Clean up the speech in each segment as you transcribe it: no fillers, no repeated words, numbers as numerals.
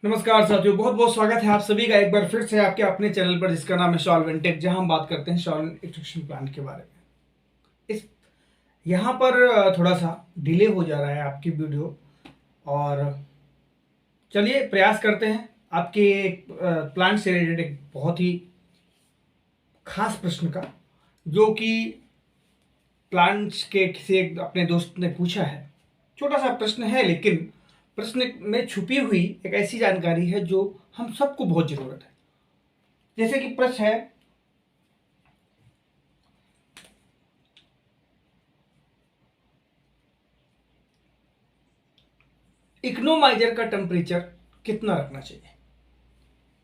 नमस्कार साथियों, बहुत बहुत स्वागत है आप सभी का एक बार फिर से आपके अपने चैनल पर जिसका नाम है सॉल्वेंट टेक, जहां हम बात करते हैं सॉल्वेंट एक्सट्रैक्शन प्लांट के बारे में। इस यहाँ पर थोड़ा सा डिले हो जा रहा है आपकी वीडियो, और चलिए प्रयास करते हैं आपके प्लांट से रिलेटेड एक बहुत ही खास प्रश्न का, जो कि प्लांट्स के किसी एक अपने दोस्त ने पूछा है। छोटा सा प्रश्न है, लेकिन प्रश्न में छुपी हुई एक ऐसी जानकारी है जो हम सबको बहुत जरूरत है। जैसे कि प्रश्न है, इकोनोमाइजर का टेम्परेचर कितना रखना चाहिए।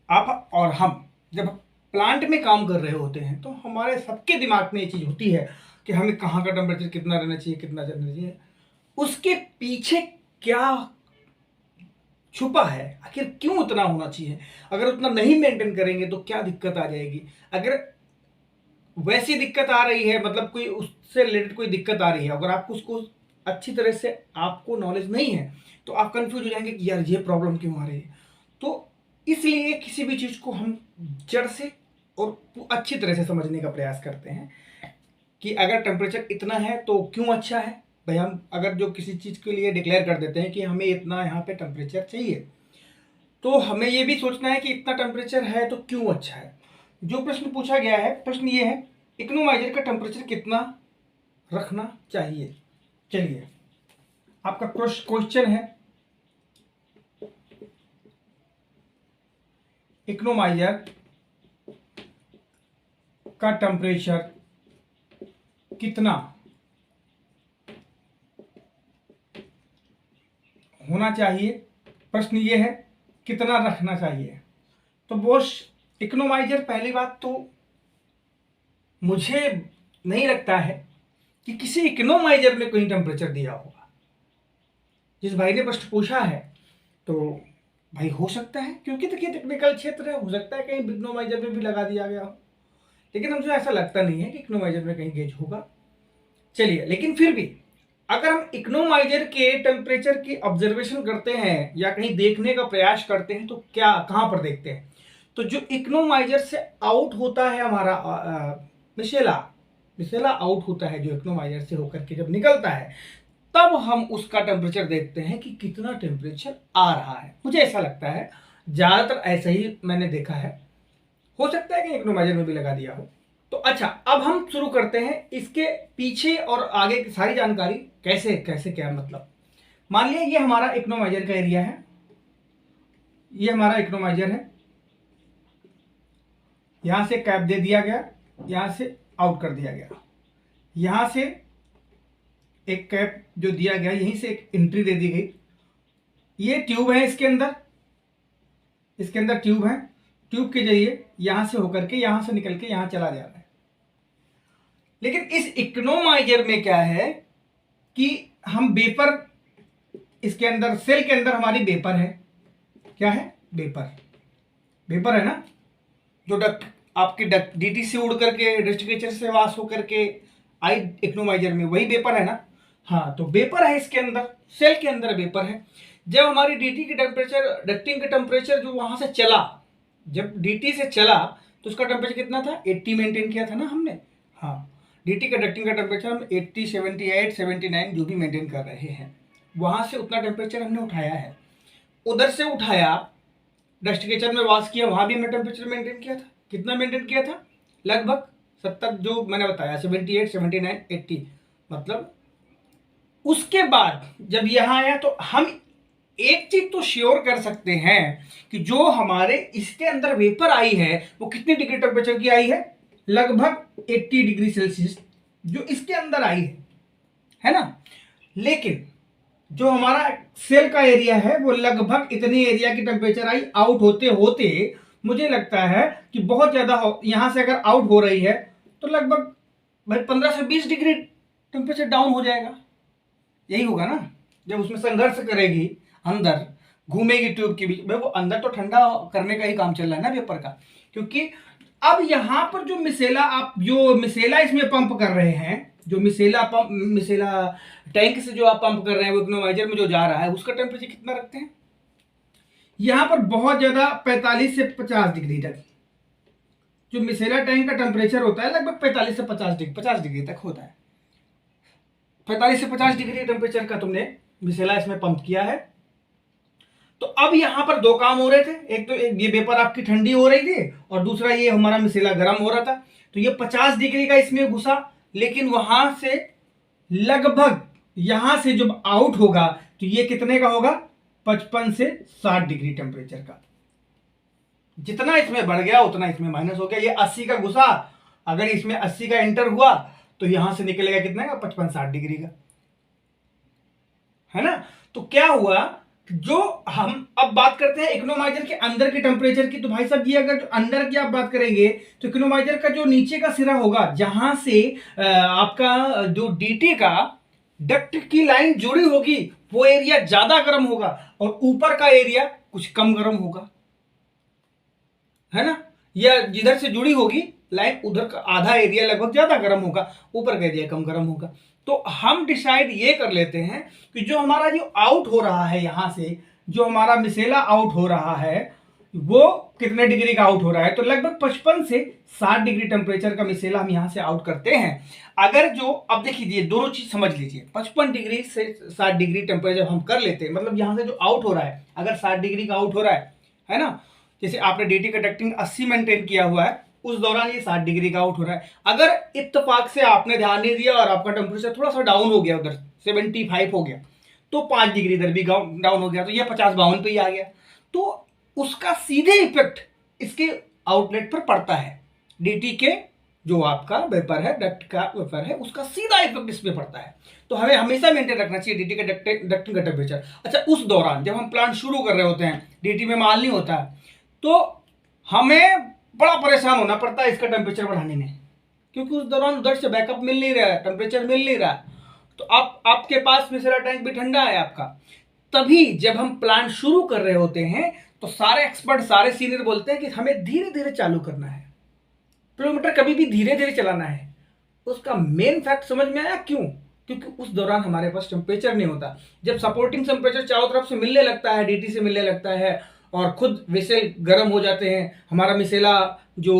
आप और हम जब प्लांट में काम कर रहे होते हैं तो हमारे सबके दिमाग में ये चीज होती है कि हमें कहाँ का टेम्परेचर कितना रहना चाहिए, कितना रहना चाहिए। उसके पीछे क्या छुपा है, आखिर क्यों उतना होना चाहिए, अगर उतना नहीं मेंटेन करेंगे तो क्या दिक्कत आ जाएगी। अगर वैसी दिक्कत आ रही है, मतलब कोई उससे रिलेटेड कोई दिक्कत आ रही है, अगर आपको उसको अच्छी तरह से आपको नॉलेज नहीं है तो आप कंफ्यूज हो जाएंगे कि यार ये प्रॉब्लम क्यों आ रही है। तो इसलिए किसी भी चीज को हम जड़ से और अच्छी तरह से समझने का प्रयास करते हैं कि अगर टेम्परेचर इतना है तो क्यों अच्छा है। भाई हम अगर जो किसी चीज के लिए डिक्लेयर कर देते हैं कि हमें इतना यहाँ पे टेम्परेचर चाहिए, तो हमें ये भी सोचना है कि इतना टेम्परेचर है तो क्यों अच्छा है। जो प्रश्न पूछा गया है, प्रश्न ये है, इकोनोमाइजर का टेम्परेचर कितना रखना चाहिए। चलिए, आपका क्वेश्चन है, इकोनोमाइजर का टेम्परेचर कितना होना चाहिए। प्रश्न ये है, कितना रखना चाहिए। तो बॉस, इकोनोमाइजर, पहली बात तो मुझे नहीं लगता है कि किसी इकोनोमाइजर में कहीं टेम्परेचर दिया होगा। जिस भाई ने प्रश्न पूछा है, तो भाई हो सकता है, क्योंकि देखिए टेक्निकल क्षेत्र है, हो सकता है कहीं इकोनोमाइजर में भी लगा दिया गया हो, लेकिन मुझे ऐसा लगता नहीं है कि इकोनोमाइजर में कहीं गेज होगा। चलिए, लेकिन फिर भी अगर हम इकोनोमाइजर के टेम्परेचर की ऑब्जर्वेशन करते हैं या कहीं देखने का प्रयास करते हैं, तो क्या कहां पर देखते हैं, तो जो इकोनोमाइजर से आउट होता है हमारा मिसेला मिसेला आउट होता है, जो इकोनोमाइजर से होकर के जब निकलता है, तब हम उसका टेम्परेचर देखते हैं कि कितना टेम्परेचर आ रहा है। मुझे ऐसा लगता है, ज्यादातर ऐसा ही मैंने देखा है। हो सकता है कि इकोनोमाइजर में भी लगा दिया हो। तो अच्छा, अब हम शुरू करते हैं इसके पीछे और आगे की सारी जानकारी, कैसे कैसे क्या मतलब। मान लिया ये हमारा इकोनोमाइजर का एरिया है, ये हमारा इकोनोमाइजर है, यहां से कैप दे दिया गया, यहां से आउट कर दिया गया, यहां से एक कैप जो दिया गया, यहीं से एक एंट्री दे दी गई। ये ट्यूब है, इसके अंदर ट्यूब है, ट्यूब के जरिए यहां से होकर के, यहां से निकल के यहां चला जा रहा है। लेकिन इस इकोनोमाइजर में क्या है कि हम वेपर, इसके अंदर सेल के अंदर हमारी वेपर है। क्या है? वेपर। वेपर है ना, जो डक्ट आपके डक्ट डीटी से उड़ करके डेस्टिनेशन से वास होकर के आई इकोनोमाइजर में, वही वेपर है ना। हाँ, तो वेपर है इसके अंदर, सेल के अंदर वेपर है। जब हमारी डीटी की टेम्परेचर, डक्टिंग का टेम्परेचर जो वहां से चला, जब डीटी से चला तो उसका टेम्परेचर कितना था, 80 मेंटेन किया था ना हमने। हाँ, डीटी का डक्टिंग का टेम्परेचर हम 80, 78, 79 जो भी मेंटेन कर रहे हैं, वहां से उतना टेम्परेचर हमने उठाया है। उधर से उठाया, डेस्टिनेशन में वास किया, वहां भी हमने टेम्परेचर मेंटेन किया था। कितना मेंटेन किया था? लगभग 70, जो मैंने बताया, 78, 79, 80। मतलब उसके बाद जब यहां आया तो हम एक चीज तो श्योर कर सकते हैं कि जो हमारे इसके अंदर वेपर आई है वो कितनी डिग्री टेम्परेचर की आई है, लगभग 80 डिग्री सेल्सियस जो इसके अंदर आई है ना। लेकिन जो हमारा सेल का एरिया है वो लगभग इतनी एरिया की टेम्परेचर आई, आउट होते होते मुझे लगता है कि बहुत ज्यादा यहां से अगर आउट हो रही है तो लगभग भाई 15 से 20 डिग्री टेम्परेचर डाउन हो जाएगा। यही होगा ना, जब उसमें संघर्ष करेगी, अंदर घूमेगी ट्यूब के बीच में, वो अंदर तो ठंडा करने का ही काम चल रहा है ना वेपर का। क्योंकि अब यहां पर जो मिसेला, आप जो मिसेला इसमें पंप कर रहे हैं, जो मिसेला टैंक से जो आप पंप कर रहे हैं, वो इकोनोमाइजर में जो जा रहा है, उसका टेम्परेचर कितना रखते हैं। यहां पर बहुत ज्यादा 45 से 50 डिग्री तक जो मिसेला टैंक का टेम्परेचर होता है लगभग 45 से 50 डिग्री तक होता है। 45 से 50 डिग्री टेम्परेचर का तुमने मिसेला इसमें पंप किया है। तो अब यहां पर दो काम हो रहे थे, एक तो ये वेपर आपकी ठंडी हो रही थी और दूसरा ये हमारा मिसेला गर्म हो रहा था। तो ये 50 डिग्री का इसमें घुसा, लेकिन वहां से लगभग यहां से जब आउट होगा तो ये कितने का होगा, 55 से 60 डिग्री टेम्परेचर का। जितना इसमें बढ़ गया उतना इसमें माइनस हो गया। ये 80 का घुसा, अगर इसमें 80 का एंटर हुआ तो यहां से निकलेगा कितना का, 55-60 डिग्री का, है ना। तो क्या हुआ, जो हम अब बात करते हैं इकोनोमाइजर के अंदर के टेम्परेचर की, तो भाई साहब ये अगर जो अंदर की आप बात करेंगे तो इकोनोमाइजर का जो नीचे का सिरा होगा जहां से आपका जो डीटी का डक्ट की लाइन जुड़ी होगी वो एरिया ज्यादा गर्म होगा और ऊपर का एरिया कुछ कम गर्म होगा, है ना। या जिधर से जुड़ी होगी लाइन उधर का आधा एरिया लगभग ज्यादा गर्म होगा, ऊपर का एरिया कम गर्म होगा। तो हम डिसाइड ये कर लेते हैं कि जो हमारा जो आउट हो रहा है यहां से, जो हमारा मिसेला आउट हो रहा है वो कितने डिग्री का आउट हो रहा है, तो लगभग 55 से 60 डिग्री टेम्परेचर का मिसेला हम यहां से आउट करते हैं। अगर जो अब देखिए दोनों चीज समझ लीजिए, 55 डिग्री से 60 डिग्री टेम्परेचर हम कर लेते हैं, मतलब यहां से जो आउट हो रहा है अगर 60 डिग्री का आउट हो रहा है ना, जैसे आपने डीटी का डक्टिंग 80 मेंटेन किया हुआ है उस दौरान ये 60 डिग्री का आउट हो रहा है। अगर इत्तेफाक से आपने ध्यान नहीं दिया और आपका टेम्परेचर थोड़ा सा डाउन हो गया, उधर 75 हो गया, तो 5 डिग्री इधर भी डाउन हो गया, तो ये 50-52 पे ही आ गया। तो उसका सीधे इफेक्ट इसके आउटलेट पर पड़ता है। डीटी के जो आपका वेपर है, डक्ट का वेपर है, उसका सीधा इफेक्ट इस पे पड़ता है। तो हमें हमेशा मेंटेन रखना चाहिए डीटी का डक्टिंग का टेम्परेचर। अच्छा, उस दौरान जब हम प्लांट शुरू कर रहे होते हैं, डीटी में माल नहीं होता है, तो हमें बड़ा परेशान होना पड़ता है इसका टेम्परेचर बढ़ाने में, क्योंकि उस दौरान उधर से बैकअप मिल नहीं रहा है, टेम्परेचर मिल नहीं रहा। तो आपके पास मिसेला टैंक भी ठंडा है आपका। तभी जब हम प्लांट शुरू कर रहे होते हैं तो सारे एक्सपर्ट, सारे सीनियर बोलते हैं कि हमें धीरे धीरे चालू करना है, किलोमीटर कभी भी धीरे धीरे चलाना है। उसका मेन फैक्ट समझ में आया क्यों? क्योंकि उस दौरान हमारे पास टेम्परेचर नहीं होता। जब सपोर्टिंग टेम्परेचर चारों तरफ से मिलने लगता है, डीटी से मिलने लगता है और खुद वेसल गर्म हो जाते हैं, हमारा मिसेला जो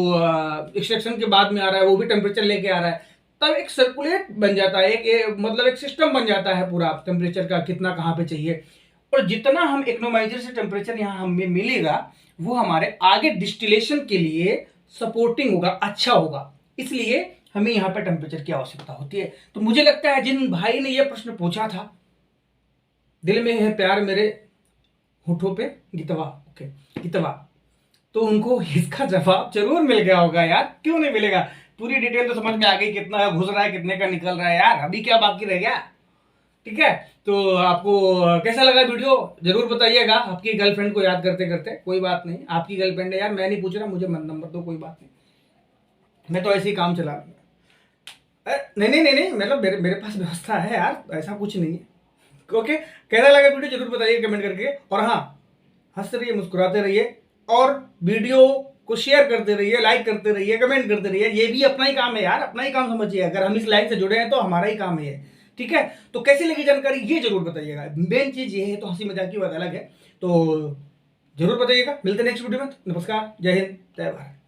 एक्सट्रैक्शन के बाद में आ रहा है वो भी टेम्परेचर लेके आ रहा है, तब एक सर्कुलेट बन जाता है, मतलब एक सिस्टम बन जाता है पूरा टेम्परेचर का कितना कहाँ पे चाहिए। और जितना हम इकोनोमाइजर से टेम्परेचर यहाँ हमें मिलेगा वो हमारे आगे डिस्टिलेशन के लिए सपोर्टिंग होगा, अच्छा होगा। इसलिए हमें यहाँ पर टेम्परेचर की आवश्यकता होती है। तो मुझे लगता है जिन भाई ने यह प्रश्न पूछा था, दिल में है प्यार मेरे होठों पे गितवा, ओके गितवा, तो उनको इसका जवाब जरूर मिल गया होगा यार, क्यों नहीं मिलेगा। पूरी डिटेल तो समझ में आ गई, कितना घुस रहा है कितने का निकल रहा है यार, अभी क्या बाकी रह गया। ठीक है, तो आपको कैसा लगा वीडियो जरूर बताइएगा। आपकी गर्लफ्रेंड को याद करते करते, कोई बात नहीं, आपकी गर्लफ्रेंड है यार, मैं नहीं पूछ रहा, मुझे नंबर दो, कोई बात नहीं, मैं तो ऐसे ही काम चला रहा। नहीं, मतलब मेरे पास व्यवस्था है यार, ऐसा कुछ नहीं है। ओके, कैसा लगा वीडियो जरूर बताइए कमेंट करके। और हाँ, हंसते रहिए, मुस्कुराते रहिए और वीडियो को शेयर करते रहिए, लाइक करते रहिए, कमेंट करते रहिए। ये भी अपना ही काम है यार, अपना ही काम समझिए। अगर हम इस लाइन से जुड़े हैं तो हमारा ही काम है, ठीक है। तो कैसी लगी जानकारी ये जरूर बताइएगा। मेन चीज ये है, तो हंसी मजाक की बात अलग है, तो जरूर बताइएगा। मिलते हैं नेक्स्ट वीडियो में। नमस्कार, जय हिंद, जय भारत।